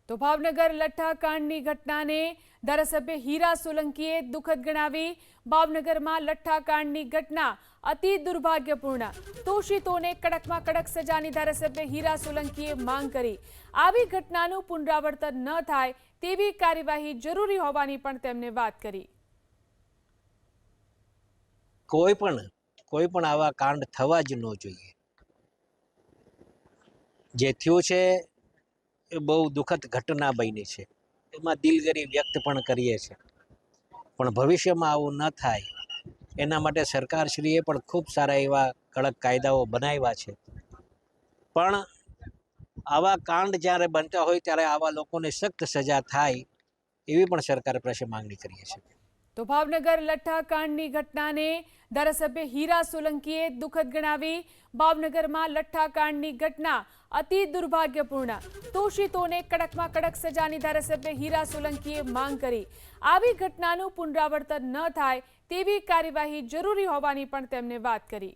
તો ભાવનગર લઠ્ઠાકાંડની ઘટનાને ધારાસભ્ય હીરા સોલંકીએ દુઃખદ ગણાવી। ભાવનગરમાં લઠ્ઠાકાંડની ઘટના અતિ દુર્ભાગ્યપૂર્ણ, દોષિતોને કડકમાં કડક સજાની ધારાસભ્ય હીરા સોલંકીએ માંગ કરી। આવી ઘટનાનું પુનરાવર્તન ન થાય તેવી કાર્યવાહી જરૂરી હોવાની પણ તેમણે વાત કરી। કોઈ પણ આવા કાંડ થવા જ ન જોઈએ। જે થયું છે એ બહુ દુઃખદ ઘટના બની છે, એમાં દિલગીરી વ્યક્ત પણ કરીએ છીએ, પણ ભવિષ્યમાં આવું ન થાય એના માટે સરકારશ્રીએ પણ ખૂબ સારા એવા કડક કાયદાઓ બનાવ્યા છે। પણ આવા કાંડ જ્યારે બનતા હોય ત્યારે આવા લોકોને સખ્ત સજા થાય એવી પણ સરકાર પાસે માંગણી કરીએ છીએ। તો ભાવનગર લઠ્ઠાકાંડની ઘટનાને ધારાસભ્ય હીરા સોલંકીએ દુઃખદ ગણાવી। ભાવનગરમાં લઠ્ઠાકાંડની ઘટના અતિ દુર્ભાગ્યપૂર્ણ, દોષિતોને કડકમાં કડક સજાની ધારાસભ્ય હીરા સોલંકીએ માંગ કરી। આવી ઘટનાનું પુનરાવર્તન ન થાય તેવી કાર્યવાહી જરૂરી હોવાની પણ તેમણે વાત કરી।